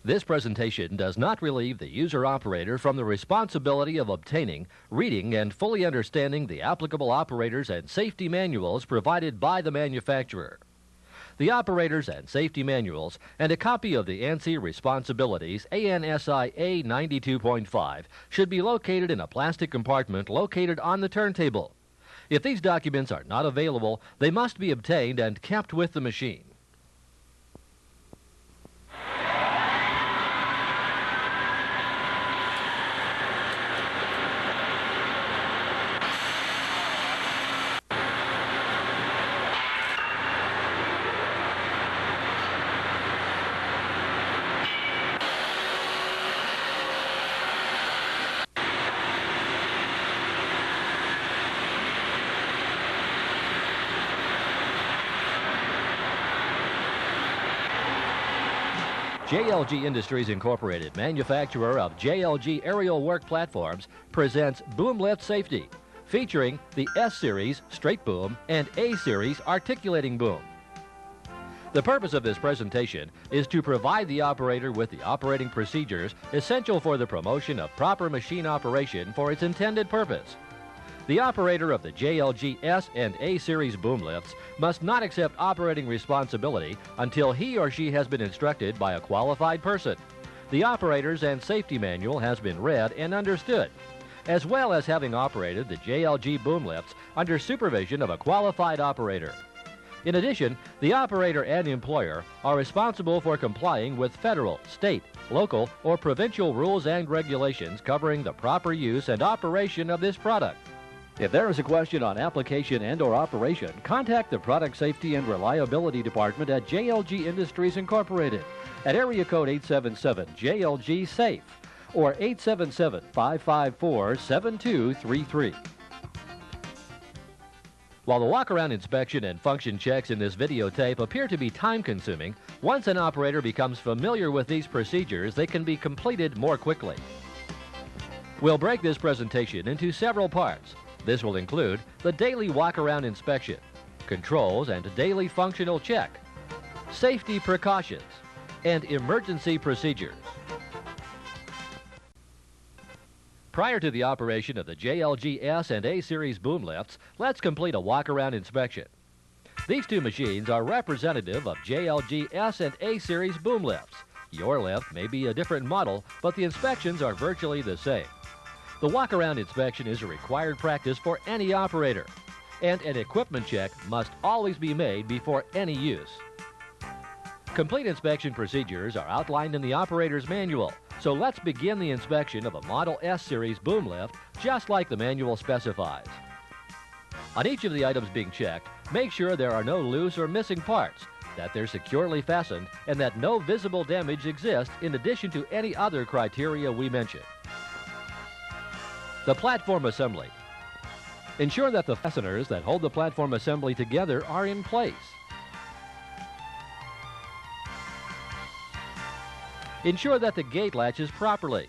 This presentation does not relieve the user-operator from the responsibility of obtaining, reading, and fully understanding the applicable operators and safety manuals provided by the manufacturer. The operators and safety manuals and a copy of the ANSI Responsibilities ANSI A92.5 should be located in a plastic compartment located on the turntable. If these documents are not available, they must be obtained and kept with the machine. JLG Industries Incorporated, manufacturer of JLG aerial work platforms, presents Boom Lift Safety, featuring the S-Series straight boom and A-Series articulating boom. The purpose of this presentation is to provide the operator with the operating procedures essential for the promotion of proper machine operation for its intended purpose. The operator of the JLG S and A-Series boom lifts must not accept operating responsibility until he or she has been instructed by a qualified person. The operator's and safety manual has been read and understood, as well as having operated the JLG boom lifts under supervision of a qualified operator. In addition, the operator and employer are responsible for complying with federal, state, local, or provincial rules and regulations covering the proper use and operation of this product. If there is a question on application and/or operation, contact the Product Safety and Reliability Department at JLG Industries Incorporated at area code 877-JLG-SAFE or 877-554-7233. While the walk-around inspection and function checks in this videotape appear to be time-consuming, once an operator becomes familiar with these procedures, they can be completed more quickly. We'll break this presentation into several parts. This will include the daily walk-around inspection, controls and daily functional check, safety precautions, and emergency procedures. Prior to the operation of the JLG S and A-Series boom lifts, let's complete a walk-around inspection. These two machines are representative of JLG S and A-Series boom lifts. Your lift may be a different model, but the inspections are virtually the same. The walk-around inspection is a required practice for any operator, and an equipment check must always be made before any use. Complete inspection procedures are outlined in the operator's manual, so let's begin the inspection of a Model S-Series boom lift just like the manual specifies. On each of the items being checked, make sure there are no loose or missing parts, that they're securely fastened, and that no visible damage exists in addition to any other criteria we mentioned. The platform assembly. Ensure that the fasteners that hold the platform assembly together are in place. Ensure that the gate latches properly.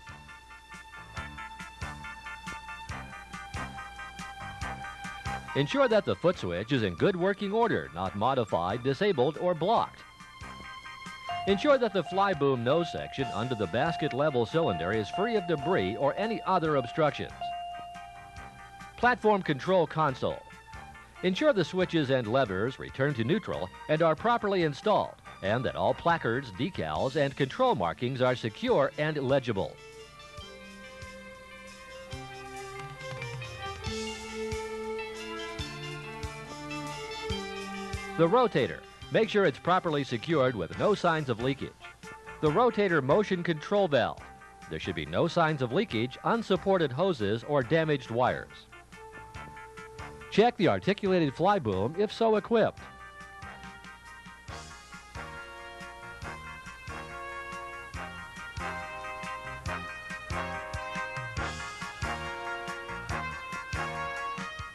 Ensure that the foot switch is in good working order, not modified, disabled, or blocked. Ensure that the fly boom nose section under the basket level cylinder is free of debris or any other obstructions. Platform control console. Ensure the switches and levers return to neutral and are properly installed, and that all placards, decals, and control markings are secure and legible. The rotator. Make sure it's properly secured with no signs of leakage. The rotator motion control valve. There should be no signs of leakage, unsupported hoses, or damaged wires. Check the articulated fly boom if so equipped.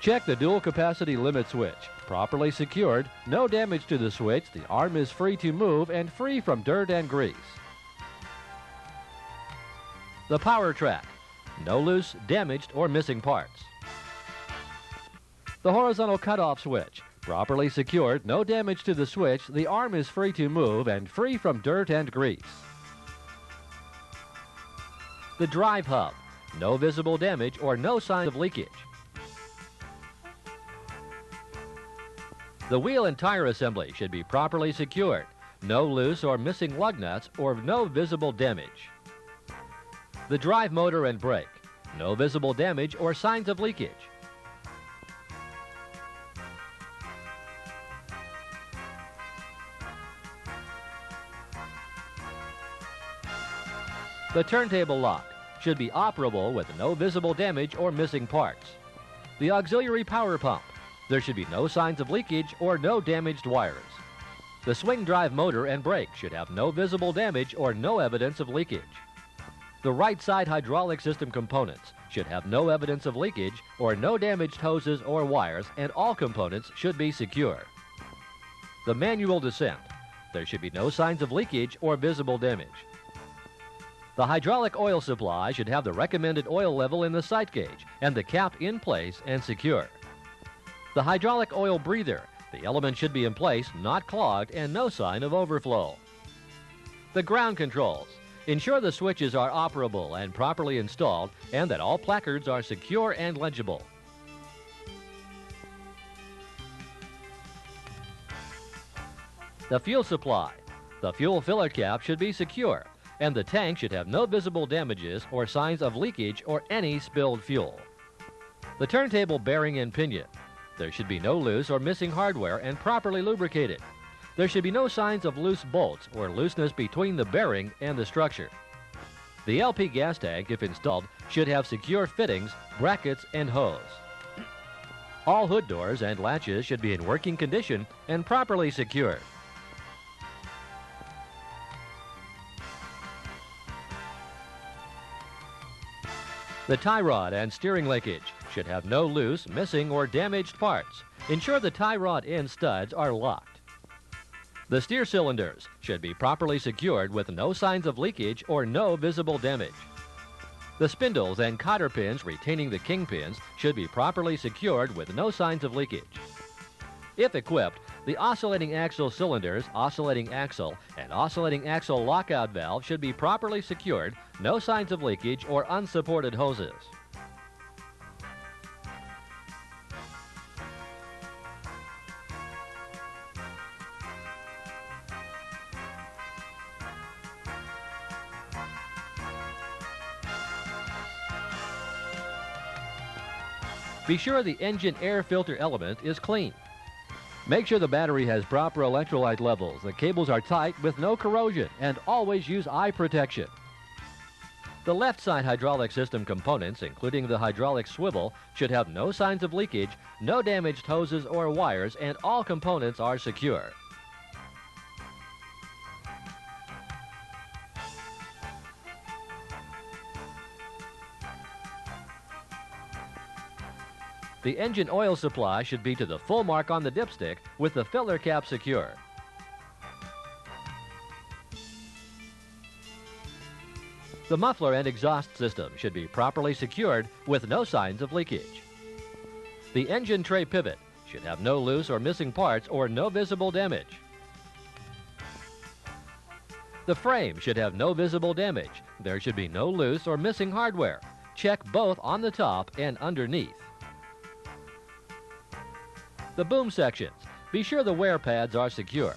Check the dual capacity limit switch. Properly secured, no damage to the switch, the arm is free to move and free from dirt and grease. The power track. No loose, damaged, or missing parts. The horizontal cutoff switch. Properly secured, no damage to the switch, the arm is free to move and free from dirt and grease. The drive hub, no visible damage or no sign of leakage. The wheel and tire assembly should be properly secured, no loose or missing lug nuts or no visible damage. The drive motor and brake, no visible damage or signs of leakage. The turntable lock should be operable with no visible damage or missing parts. The auxiliary power pump, there should be no signs of leakage or no damaged wires. The swing drive motor and brake should have no visible damage or no evidence of leakage. The right side hydraulic system components should have no evidence of leakage or no damaged hoses or wires, and all components should be secure. The manual descent, there should be no signs of leakage or visible damage. The hydraulic oil supply should have the recommended oil level in the sight gauge and the cap in place and secure. The hydraulic oil breather, the element should be in place, not clogged, and no sign of overflow. The ground controls, ensure the switches are operable and properly installed and that all placards are secure and legible. The fuel supply, the fuel filler cap should be secure, and the tank should have no visible damages or signs of leakage or any spilled fuel. The turntable bearing and pinion, there should be no loose or missing hardware and properly lubricated. There should be no signs of loose bolts or looseness between the bearing and the structure. The LP gas tank, if installed, should have secure fittings, brackets, and hose. All hood doors and latches should be in working condition and properly secured. The tie rod and steering linkage should have no loose, missing, or damaged parts. Ensure the tie rod end studs are locked. The steer cylinders should be properly secured with no signs of leakage or no visible damage. The spindles and cotter pins retaining the kingpins should be properly secured with no signs of leakage. If equipped, the oscillating axle cylinders, oscillating axle, and oscillating axle lockout valve should be properly secured, no signs of leakage or unsupported hoses. Be sure the engine air filter element is clean. Make sure the battery has proper electrolyte levels, the cables are tight with no corrosion, and always use eye protection. The left side hydraulic system components, including the hydraulic swivel, should have no signs of leakage, no damaged hoses or wires, and all components are secure. The engine oil supply should be to the full mark on the dipstick with the filler cap secure. The muffler and exhaust system should be properly secured with no signs of leakage. The engine tray pivot should have no loose or missing parts or no visible damage. The frame should have no visible damage. There should be no loose or missing hardware. Check both on the top and underneath. The boom sections, be sure the wear pads are secure.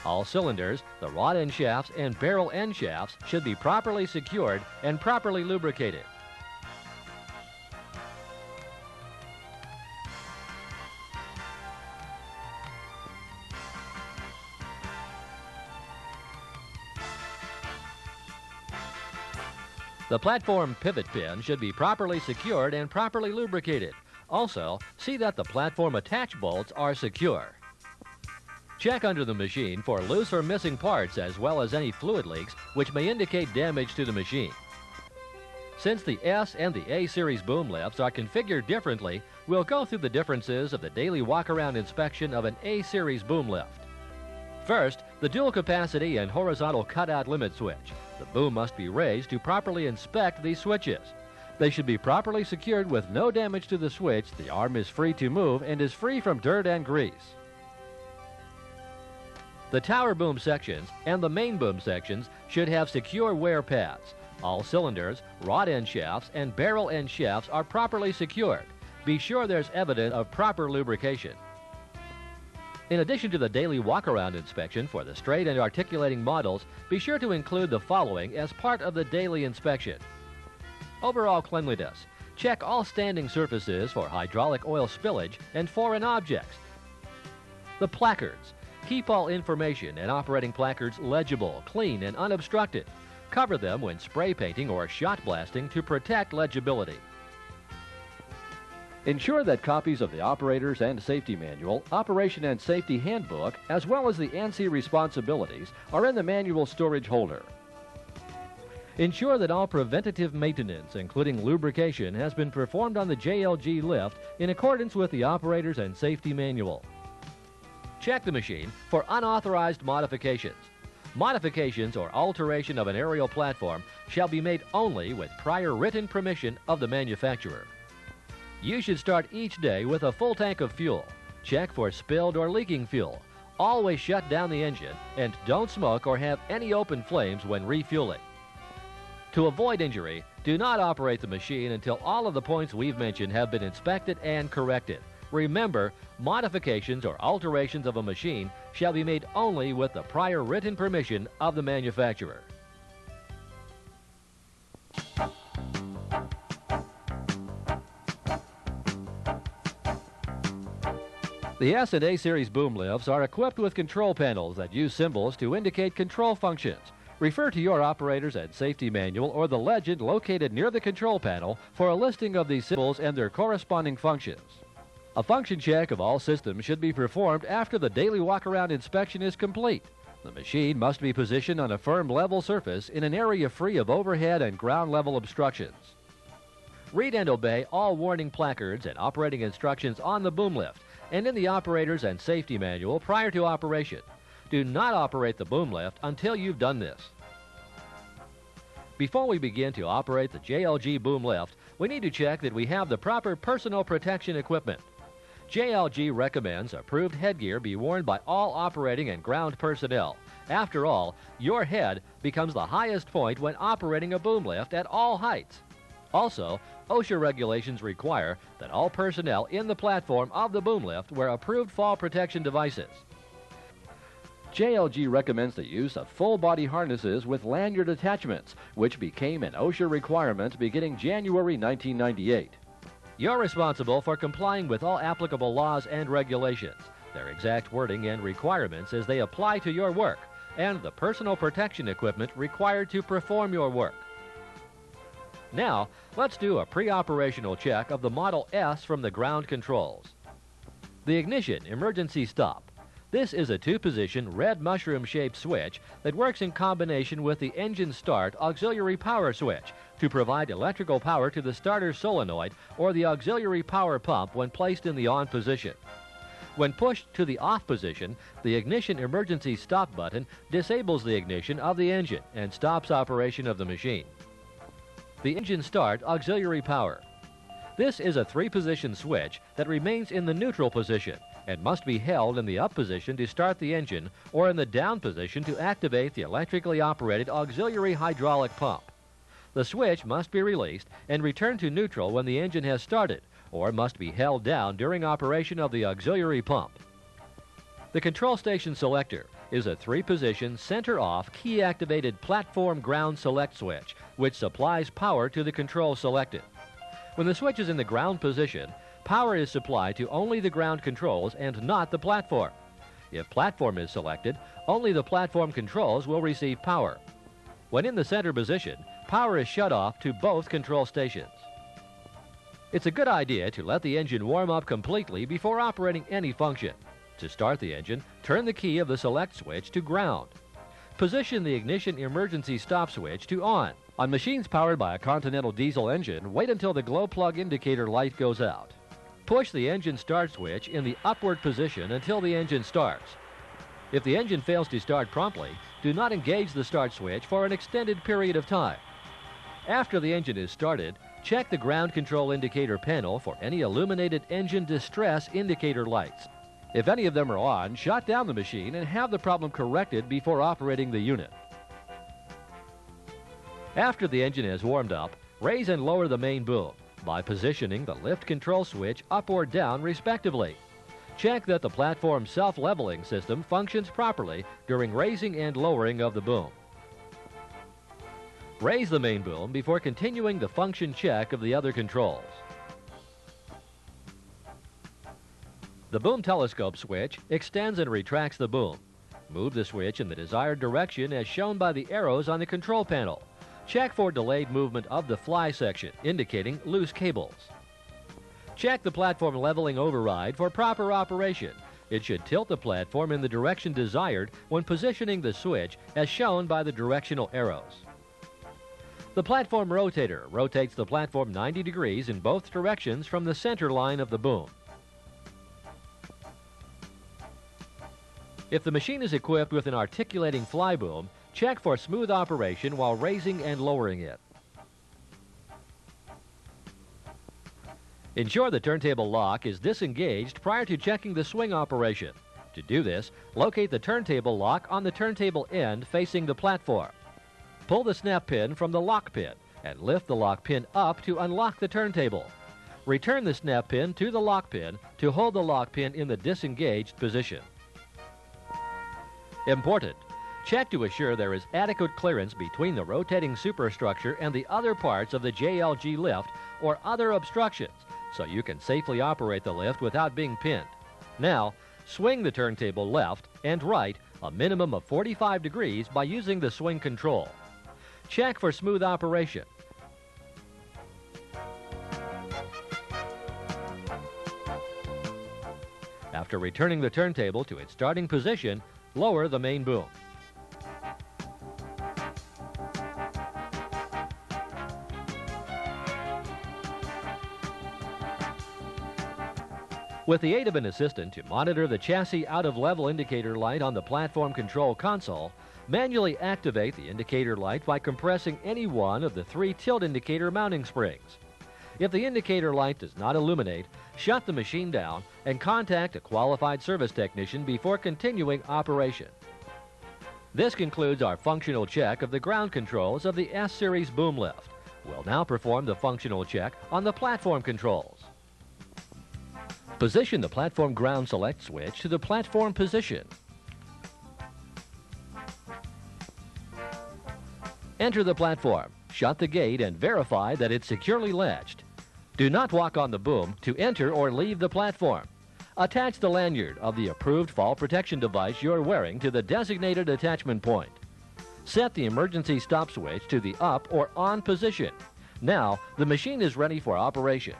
All cylinders, the rod end shafts, and barrel end shafts should be properly secured and properly lubricated. The platform pivot pin should be properly secured and properly lubricated. Also, see that the platform attach bolts are secure. Check under the machine for loose or missing parts as well as any fluid leaks which may indicate damage to the machine. Since the S and the A series boom lifts are configured differently, we'll go through the differences of the daily walk-around inspection of an A series boom lift. First, the dual capacity and horizontal cutout limit switch. The boom must be raised to properly inspect these switches. They should be properly secured with no damage to the switch. The arm is free to move and is free from dirt and grease. The tower boom sections and the main boom sections should have secure wear pads. All cylinders, rod end shafts, and barrel end shafts are properly secured. Be sure there's evidence of proper lubrication. In addition to the daily walk-around inspection for the straight and articulating models, be sure to include the following as part of the daily inspection. Overall cleanliness. Check all standing surfaces for hydraulic oil spillage and foreign objects. The placards. Keep all information and operating placards legible, clean, and unobstructed. Cover them when spray painting or shot blasting to protect legibility. Ensure that copies of the Operator's and Safety Manual, Operation and Safety Handbook, as well as the ANSI responsibilities are in the manual storage holder. Ensure that all preventative maintenance, including lubrication, has been performed on the JLG lift in accordance with the Operator's and Safety Manual. Check the machine for unauthorized modifications. Modifications or alteration of an aerial platform shall be made only with prior written permission of the manufacturer. You should start each day with a full tank of fuel. Check for spilled or leaking fuel. Always shut down the engine and don't smoke or have any open flames when refueling. To avoid injury, do not operate the machine until all of the points we've mentioned have been inspected and corrected. Remember, modifications or alterations of a machine shall be made only with the prior written permission of the manufacturer. The S and A series boom lifts are equipped with control panels that use symbols to indicate control functions. Refer to your Operator's and Safety Manual or the legend located near the control panel for a listing of these symbols and their corresponding functions. A function check of all systems should be performed after the daily walk-around inspection is complete. The machine must be positioned on a firm level surface in an area free of overhead and ground level obstructions. Read and obey all warning placards and operating instructions on the boom lift and in the Operator's and Safety Manual prior to operation. Do not operate the boom lift until you've done this. Before we begin to operate the JLG boom lift, we need to check that we have the proper personal protection equipment. JLG recommends approved headgear be worn by all operating and ground personnel. After all, your head becomes the highest point when operating a boom lift at all heights. Also, OSHA regulations require that all personnel in the platform of the boom lift wear approved fall protection devices. JLG recommends the use of full-body harnesses with lanyard attachments, which became an OSHA requirement beginning January 1998. You're responsible for complying with all applicable laws and regulations, their exact wording and requirements as they apply to your work, and the personal protection equipment required to perform your work. Now, let's do a pre-operational check of the Model S from the ground controls. The ignition emergency stop. This is a two-position red mushroom-shaped switch that works in combination with the engine start auxiliary power switch to provide electrical power to the starter solenoid or the auxiliary power pump when placed in the on position. When pushed to the off position, the ignition emergency stop button disables the ignition of the engine and stops operation of the machine. The engine start auxiliary power. This is a three-position switch that remains in the neutral position and must be held in the up position to start the engine or in the down position to activate the electrically operated auxiliary hydraulic pump. The switch must be released and returned to neutral when the engine has started or must be held down during operation of the auxiliary pump. The control station selector is a three-position center-off key-activated platform ground select switch which supplies power to the control selected. When the switch is in the ground position, power is supplied to only the ground controls and not the platform. If platform is selected, only the platform controls will receive power. When in the center position, power is shut off to both control stations. It's a good idea to let the engine warm up completely before operating any function. To start the engine, turn the key of the select switch to ground. Position the ignition emergency stop switch to on. On machines powered by a Continental diesel engine, wait until the glow plug indicator light goes out. Push the engine start switch in the upward position until the engine starts. If the engine fails to start promptly, do not engage the start switch for an extended period of time. After the engine is started, check the ground control indicator panel for any illuminated engine distress indicator lights. If any of them are on, shut down the machine and have the problem corrected before operating the unit. After the engine is warmed up, raise and lower the main boom by positioning the lift control switch up or down respectively. Check that the platform self-leveling system functions properly during raising and lowering of the boom. Raise the main boom before continuing the function check of the other controls. The boom telescope switch extends and retracts the boom. Move the switch in the desired direction as shown by the arrows on the control panel. Check for delayed movement of the fly section, indicating loose cables. Check the platform leveling override for proper operation. It should tilt the platform in the direction desired when positioning the switch as shown by the directional arrows. The platform rotator rotates the platform 90 degrees in both directions from the center line of the boom. If the machine is equipped with an articulating fly boom, check for smooth operation while raising and lowering it. Ensure the turntable lock is disengaged prior to checking the swing operation. To do this, locate the turntable lock on the turntable end facing the platform. Pull the snap pin from the lock pin and lift the lock pin up to unlock the turntable. Return the snap pin to the lock pin to hold the lock pin in the disengaged position. Important: check to assure there is adequate clearance between the rotating superstructure and the other parts of the JLG lift or other obstructions so you can safely operate the lift without being pinned. Now, swing the turntable left and right a minimum of 45 degrees by using the swing control. Check for smooth operation. After returning the turntable to its starting position, lower the main boom. With the aid of an assistant to monitor the chassis out-of-level indicator light on the platform control console, manually activate the indicator light by compressing any one of the 3 tilt indicator mounting springs. If the indicator light does not illuminate, shut the machine down and contact a qualified service technician before continuing operation. This concludes our functional check of the ground controls of the S-Series boom lift. We'll now perform the functional check on the platform controls. Position the platform ground select switch to the platform position. Enter the platform, shut the gate, and verify that it's securely latched. Do not walk on the boom to enter or leave the platform. Attach the lanyard of the approved fall protection device you're wearing to the designated attachment point. Set the emergency stop switch to the up or on position. Now, the machine is ready for operation.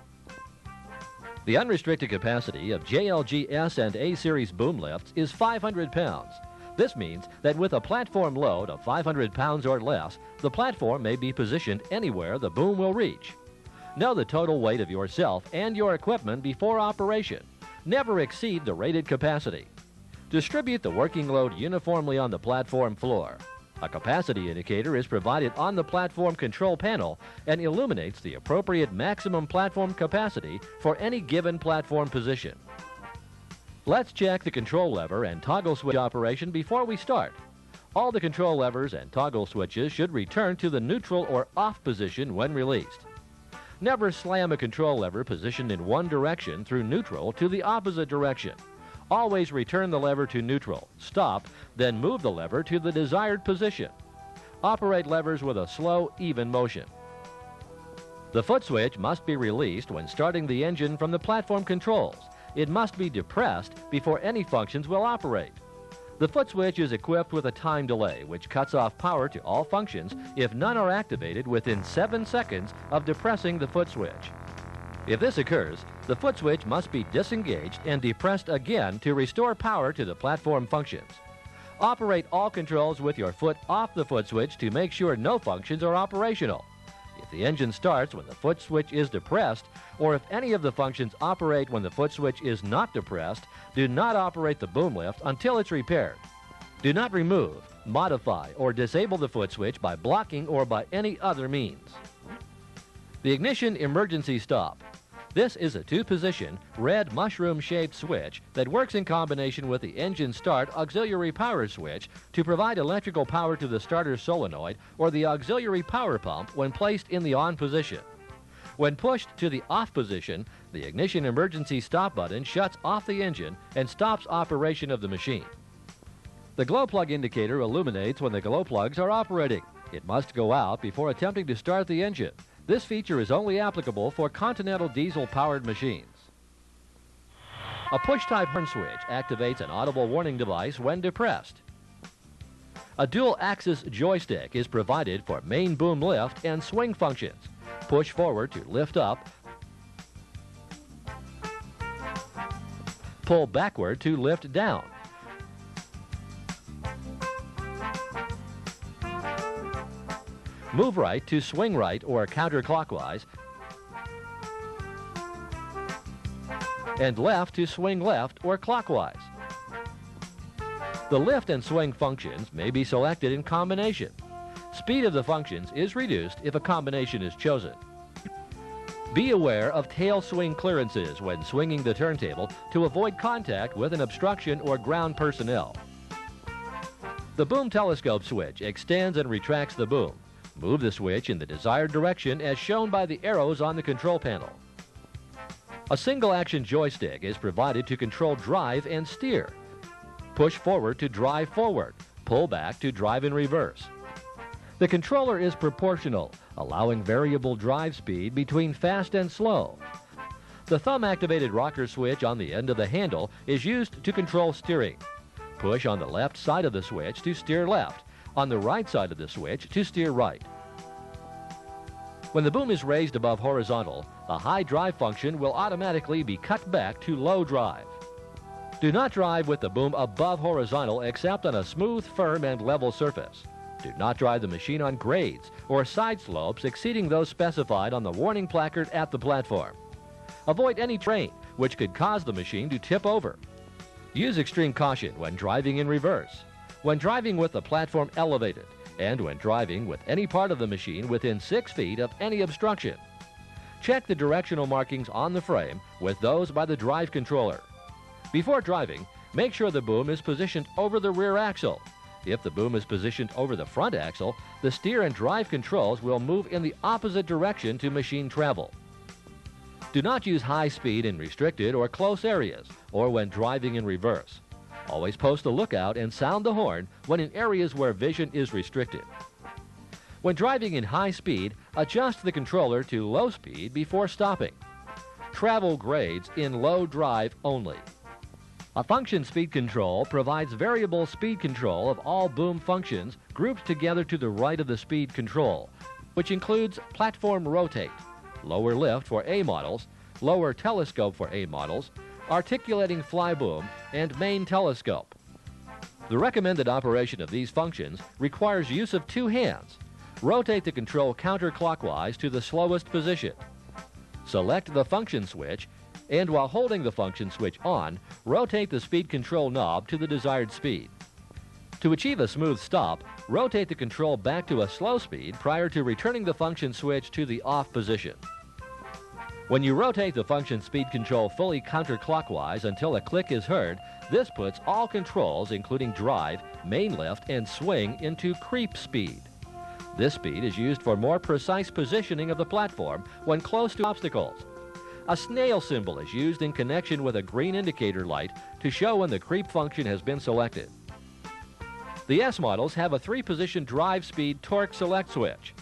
The unrestricted capacity of JLG S and A Series boom lifts is 500 pounds. This means that with a platform load of 500 pounds or less, the platform may be positioned anywhere the boom will reach. Know the total weight of yourself and your equipment before operation. Never exceed the rated capacity. Distribute the working load uniformly on the platform floor. A capacity indicator is provided on the platform control panel and illuminates the appropriate maximum platform capacity for any given platform position. Let's check the control lever and toggle switch operation before we start. All the control levers and toggle switches should return to the neutral or off position when released. Never slam a control lever positioned in one direction through neutral to the opposite direction. Always return the lever to neutral, stop, then move the lever to the desired position. Operate levers with a slow, even motion. The foot switch must be released when starting the engine from the platform controls. It must be depressed before any functions will operate. The foot switch is equipped with a time delay, which cuts off power to all functions if none are activated within 7 seconds of depressing the foot switch. If this occurs, the foot switch must be disengaged and depressed again to restore power to the platform functions. Operate all controls with your foot off the foot switch to make sure no functions are operational. If the engine starts when the foot switch is depressed, or if any of the functions operate when the foot switch is not depressed, do not operate the boom lift until it's repaired. Do not remove, modify, or disable the foot switch by blocking or by any other means. The ignition emergency stop. This is a two-position, red mushroom-shaped switch that works in combination with the engine start auxiliary power switch to provide electrical power to the starter solenoid or the auxiliary power pump when placed in the on position. When pushed to the off position, the ignition emergency stop button shuts off the engine and stops operation of the machine. The glow plug indicator illuminates when the glow plugs are operating. It must go out before attempting to start the engine. This feature is only applicable for Continental diesel-powered machines. A push-type horn switch activates an audible warning device when depressed. A dual-axis joystick is provided for main boom lift and swing functions. Push forward to lift up, pull backward to lift down. Move right to swing right or counterclockwise, and left to swing left or clockwise. The lift and swing functions may be selected in combination. Speed of the functions is reduced if a combination is chosen. Be aware of tail swing clearances when swinging the turntable to avoid contact with an obstruction or ground personnel. The boom telescope switch extends and retracts the boom. Move the switch in the desired direction as shown by the arrows on the control panel. A single-action joystick is provided to control drive and steer. Push forward to drive forward, pull back to drive in reverse. The controller is proportional, allowing variable drive speed between fast and slow. The thumb-activated rocker switch on the end of the handle is used to control steering. Push on the left side of the switch to steer left, on the right side of the switch to steer right. When the boom is raised above horizontal, the high drive function will automatically be cut back to low drive. Do not drive with the boom above horizontal except on a smooth, firm, and level surface. Do not drive the machine on grades or side slopes exceeding those specified on the warning placard at the platform. Avoid any terrain which could cause the machine to tip over. Use extreme caution when driving in reverse, when driving with the platform elevated, and when driving with any part of the machine within 6 feet of any obstruction. Check the directional markings on the frame with those by the drive controller. Before driving, make sure the boom is positioned over the rear axle. If the boom is positioned over the front axle, the steer and drive controls will move in the opposite direction to machine travel. Do not use high speed in restricted or close areas or when driving in reverse. Always post a lookout and sound the horn when in areas where vision is restricted. When driving in high speed, adjust the controller to low speed before stopping. Travel grades in low drive only. A function speed control provides variable speed control of all boom functions grouped together to the right of the speed control, which includes platform rotate, lower lift for A models, lower telescope for A models, articulating fly boom, and main telescope. The recommended operation of these functions requires use of 2 hands. Rotate the control counterclockwise to the slowest position. Select the function switch, and while holding the function switch on, rotate the speed control knob to the desired speed. To achieve a smooth stop, rotate the control back to a slow speed prior to returning the function switch to the off position. When you rotate the function speed control fully counterclockwise until a click is heard, this puts all controls, including drive, main lift, and swing, into creep speed. This speed is used for more precise positioning of the platform when close to obstacles. A snail symbol is used in connection with a green indicator light to show when the creep function has been selected. The S models have a 3-position drive speed torque select switch.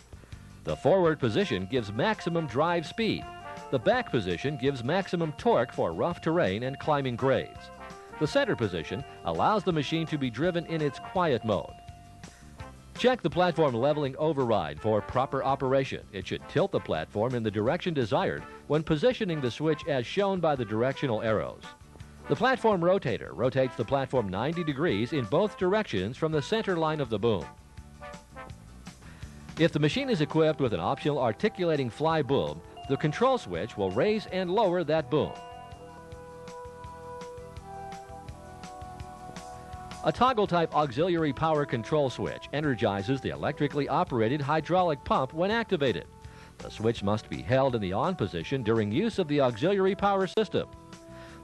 The forward position gives maximum drive speed. The back position gives maximum torque for rough terrain and climbing grades. The center position allows the machine to be driven in its quiet mode. Check the platform leveling override for proper operation. It should tilt the platform in the direction desired when positioning the switch as shown by the directional arrows. The platform rotator rotates the platform 90 degrees in both directions from the center line of the boom. If the machine is equipped with an optional articulating fly boom, the control switch will raise and lower that boom. A toggle-type auxiliary power control switch energizes the electrically operated hydraulic pump when activated. The switch must be held in the on position during use of the auxiliary power system.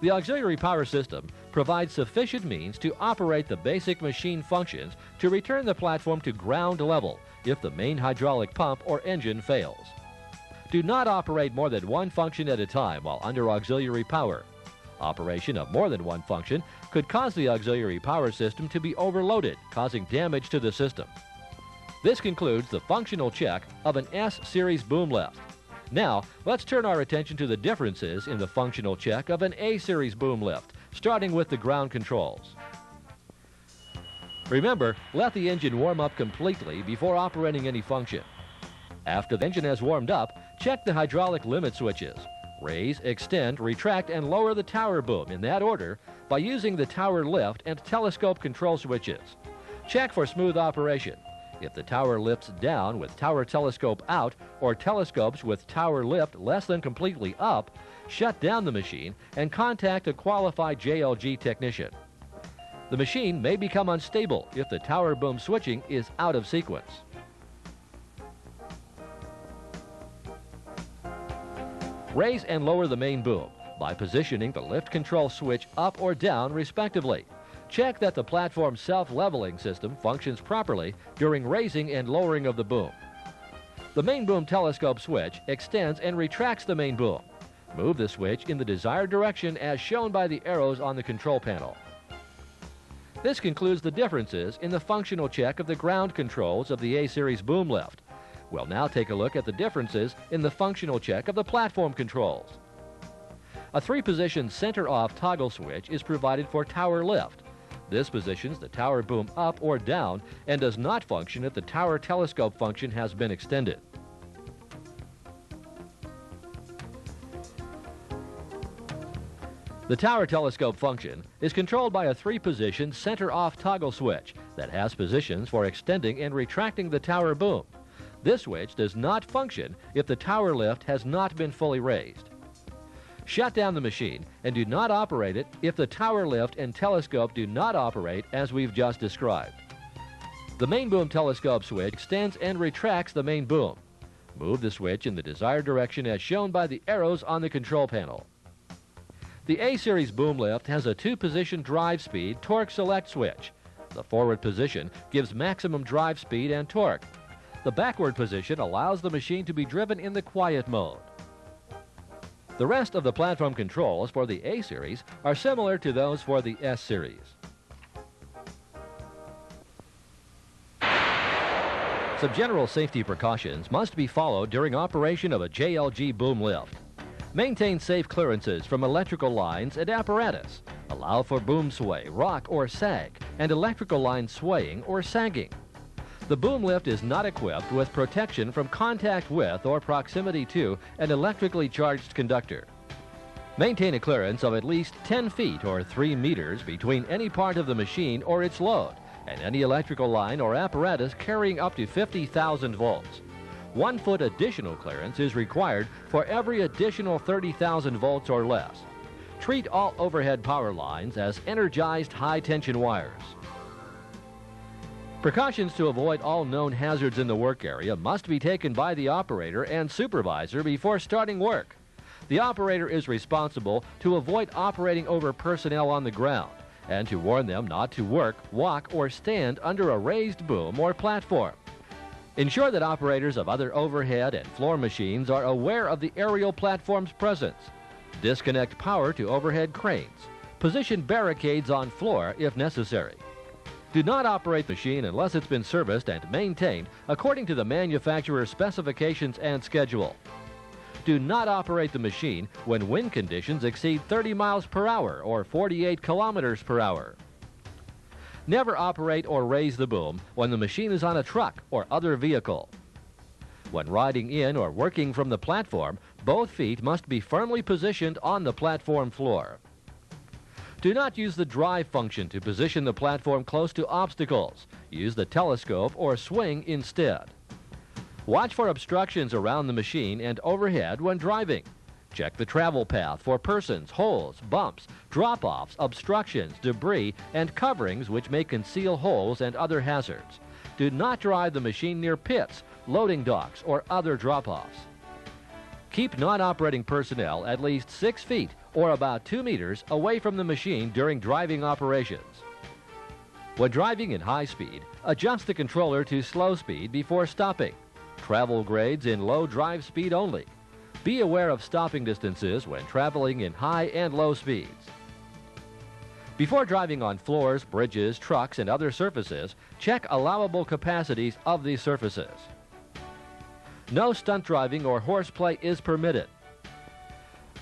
The auxiliary power system provides sufficient means to operate the basic machine functions to return the platform to ground level if the main hydraulic pump or engine fails. Do not operate more than one function at a time while under auxiliary power. Operation of more than one function could cause the auxiliary power system to be overloaded, causing damage to the system. This concludes the functional check of an S-Series boom lift. Now, let's turn our attention to the differences in the functional check of an A-Series boom lift, starting with the ground controls. Remember, let the engine warm up completely before operating any function. After the engine has warmed up, check the hydraulic limit switches. Raise, extend, retract, and lower the tower boom in that order by using the tower lift and telescope control switches. Check for smooth operation. If the tower lifts down with tower telescope out or telescopes with tower lift less than completely up, shut down the machine and contact a qualified JLG technician. The machine may become unstable if the tower boom switching is out of sequence. Raise and lower the main boom by positioning the lift control switch up or down respectively. Check that the platform self-leveling system functions properly during raising and lowering of the boom. The main boom telescope switch extends and retracts the main boom. Move the switch in the desired direction as shown by the arrows on the control panel. This concludes the differences in the functional check of the ground controls of the A-Series boom lift. We'll now take a look at the differences in the functional check of the platform controls. A 3-position center-off toggle switch is provided for tower lift. This positions the tower boom up or down and does not function if the tower telescope function has been extended. The tower telescope function is controlled by a 3-position center-off toggle switch that has positions for extending and retracting the tower boom. This switch does not function if the tower lift has not been fully raised. Shut down the machine and do not operate it if the tower lift and telescope do not operate as we've just described. The main boom telescope switch extends and retracts the main boom. Move the switch in the desired direction as shown by the arrows on the control panel. The A-Series boom lift has a 2-position drive speed torque select switch. The forward position gives maximum drive speed and torque. The backward position allows the machine to be driven in the quiet mode. The rest of the platform controls for the A-Series are similar to those for the S-Series. Some general safety precautions must be followed during operation of a JLG boom lift. Maintain safe clearances from electrical lines and apparatus. Allow for boom sway, rock, or sag, and electrical line swaying or sagging. The boom lift is not equipped with protection from contact with or proximity to an electrically charged conductor. Maintain a clearance of at least 10 feet or 3 meters between any part of the machine or its load and any electrical line or apparatus carrying up to 50,000 volts. 1 foot additional clearance is required for every additional 30,000 volts or less. Treat all overhead power lines as energized high-tension wires. Precautions to avoid all known hazards in the work area must be taken by the operator and supervisor before starting work. The operator is responsible to avoid operating over personnel on the ground and to warn them not to work, walk, or stand under a raised boom or platform. Ensure that operators of other overhead and floor machines are aware of the aerial platform's presence. Disconnect power to overhead cranes. Position barricades on floor if necessary. Do not operate the machine unless it's been serviced and maintained according to the manufacturer's specifications and schedule. Do not operate the machine when wind conditions exceed 30 miles per hour or 48 kilometers per hour. Never operate or raise the boom when the machine is on a truck or other vehicle. When riding in or working from the platform, both feet must be firmly positioned on the platform floor. Do not use the drive function to position the platform close to obstacles. Use the telescope or swing instead. Watch for obstructions around the machine and overhead when driving. Check the travel path for persons, holes, bumps, drop-offs, obstructions, debris, and coverings which may conceal holes and other hazards. Do not drive the machine near pits, loading docks, or other drop-offs. Keep non-operating personnel at least 6 feet or about 2 meters away from the machine during driving operations. When driving in high speed, adjust the controller to slow speed before stopping. Travel grades in low drive speed only. Be aware of stopping distances when traveling in high and low speeds. Before driving on floors, bridges, trucks, and other surfaces, check allowable capacities of these surfaces. No stunt driving or horseplay is permitted.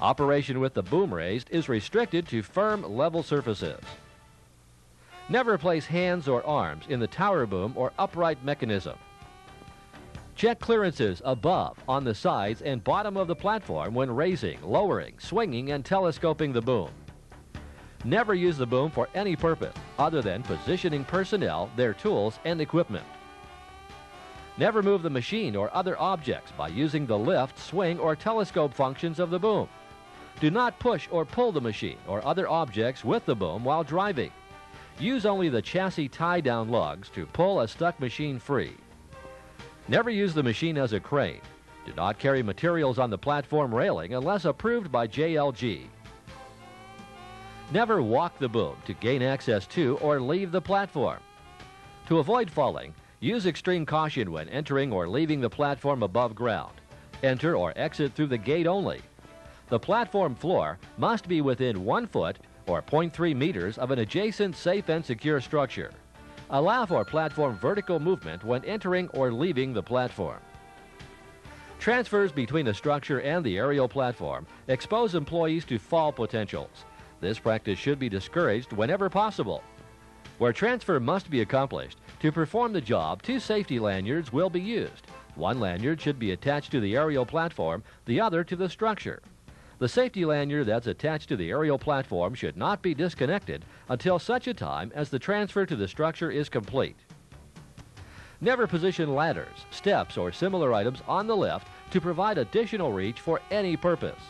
Operation with the boom raised is restricted to firm, level surfaces. Never place hands or arms in the tower boom or upright mechanism. Check clearances above, on the sides, and bottom of the platform when raising, lowering, swinging, and telescoping the boom. Never use the boom for any purpose other than positioning personnel, their tools, and equipment. Never move the machine or other objects by using the lift, swing, or telescope functions of the boom. Do not push or pull the machine or other objects with the boom while driving. Use only the chassis tie-down lugs to pull a stuck machine free. Never use the machine as a crane. Do not carry materials on the platform railing unless approved by JLG. Never walk the boom to gain access to or leave the platform. To avoid falling, use extreme caution when entering or leaving the platform above ground. Enter or exit through the gate only. The platform floor must be within 1 foot or 0.3 meters of an adjacent safe and secure structure. Allow for platform vertical movement when entering or leaving the platform. Transfers between the structure and the aerial platform expose employees to fall potentials. This practice should be discouraged whenever possible. Where transfer must be accomplished, to perform the job, 2 safety lanyards will be used. One lanyard should be attached to the aerial platform, the other to the structure. The safety lanyard that's attached to the aerial platform should not be disconnected until such a time as the transfer to the structure is complete. Never position ladders, steps, or similar items on the lift to provide additional reach for any purpose.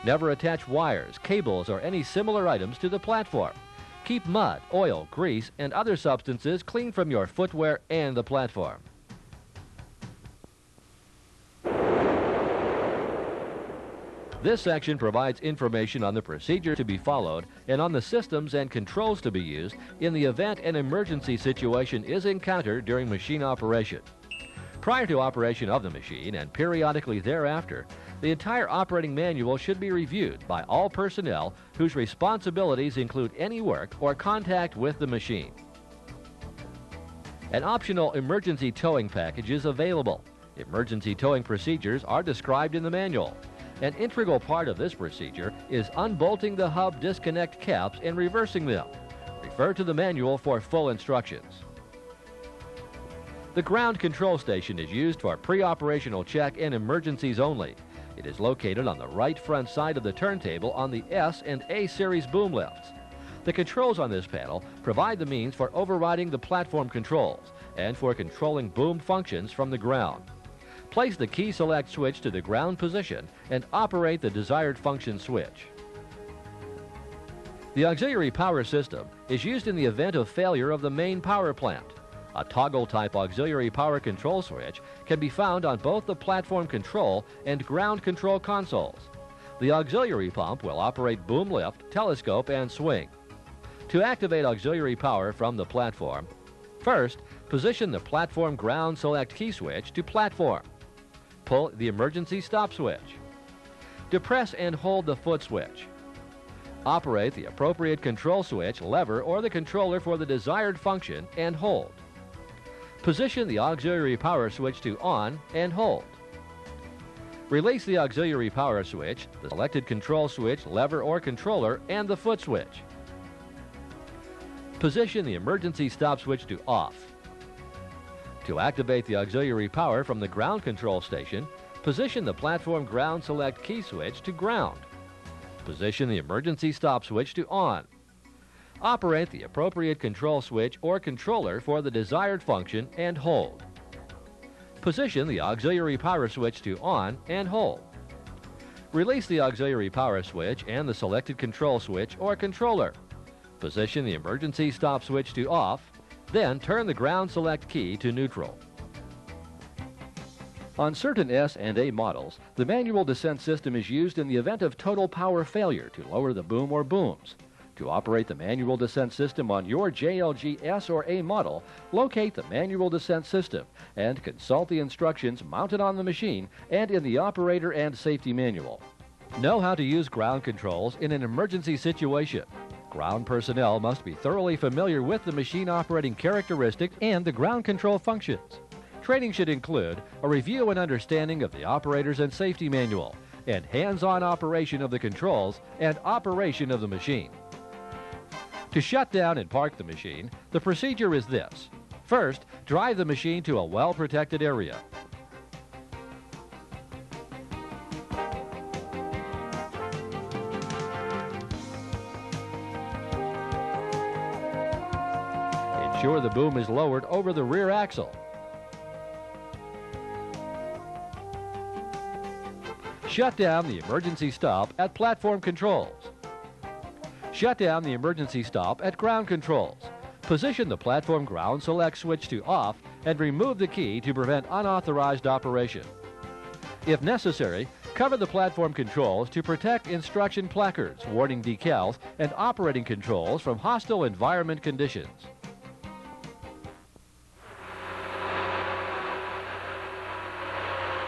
Never attach wires, cables, or any similar items to the platform. Keep mud, oil, grease, and other substances clean from your footwear and the platform. This section provides information on the procedure to be followed and on the systems and controls to be used in the event an emergency situation is encountered during machine operation. Prior to operation of the machine and periodically thereafter, the entire operating manual should be reviewed by all personnel whose responsibilities include any work or contact with the machine. An optional emergency towing package is available. Emergency towing procedures are described in the manual. An integral part of this procedure is unbolting the hub disconnect caps and reversing them. Refer to the manual for full instructions. The ground control station is used for pre-operational check and emergencies only. It is located on the right front side of the turntable on the S and A series boom lifts. The controls on this panel provide the means for overriding the platform controls and for controlling boom functions from the ground. Place the key select switch to the ground position and operate the desired function switch. The auxiliary power system is used in the event of failure of the main power plant. A toggle-type auxiliary power control switch can be found on both the platform control and ground control consoles. The auxiliary pump will operate boom lift, telescope, and swing. To activate auxiliary power from the platform, first, position the platform ground select key switch to platform. Pull the emergency stop switch. Depress and hold the foot switch. Operate the appropriate control switch, lever, or the controller for the desired function and hold. Position the auxiliary power switch to on and hold. Release the auxiliary power switch, the selected control switch, lever, or controller, and the foot switch. Position the emergency stop switch to off. To activate the auxiliary power from the ground control station, position the platform ground select key switch to ground. Position the emergency stop switch to on. Operate the appropriate control switch or controller for the desired function and hold. Position the auxiliary power switch to on and hold. Release the auxiliary power switch and the selected control switch or controller. Position the emergency stop switch to off, then turn the ground select key to neutral. On certain S and A models, the manual descent system is used in the event of total power failure to lower the boom or booms. To operate the manual descent system on your JLG S or A model, locate the manual descent system and consult the instructions mounted on the machine and in the operator and safety manual. Know how to use ground controls in an emergency situation. Ground personnel must be thoroughly familiar with the machine operating characteristics and the ground control functions. Training should include a review and understanding of the operators and safety manual, and hands-on operation of the controls and operation of the machine. To shut down and park the machine, the procedure is this. First, drive the machine to a well-protected area. Ensure the boom is lowered over the rear axle. Shut down the emergency stop at platform controls. Shut down the emergency stop at ground controls. Position the platform ground select switch to off and remove the key to prevent unauthorized operation. If necessary, cover the platform controls to protect instruction placards, warning decals, and operating controls from hostile environment conditions.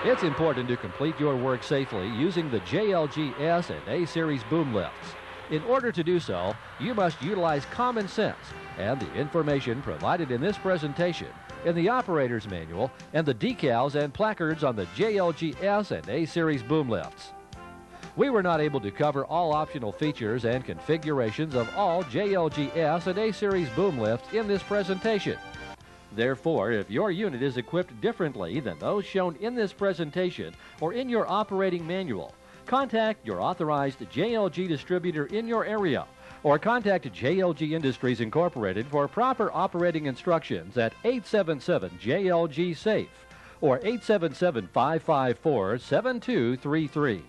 It's important to complete your work safely using the JLG S and A Series boom lifts. In order to do so, you must utilize common sense and the information provided in this presentation, in the operator's manual, and the decals and placards on the JLG S and A Series boom lifts. We were not able to cover all optional features and configurations of all JLG S and A Series boom lifts in this presentation. Therefore, if your unit is equipped differently than those shown in this presentation or in your operating manual, contact your authorized JLG distributor in your area or contact JLG Industries Incorporated for proper operating instructions at 877-JLG-SAFE or 877-554-7233.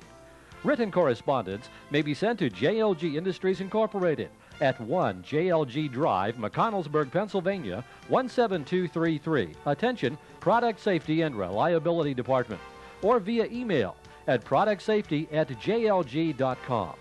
Written correspondence may be sent to JLG Industries Incorporated at 1 JLG Drive, McConnellsburg, Pennsylvania, 17233. Attention, Product Safety and Reliability Department. Or via email at productsafety@jlg.com.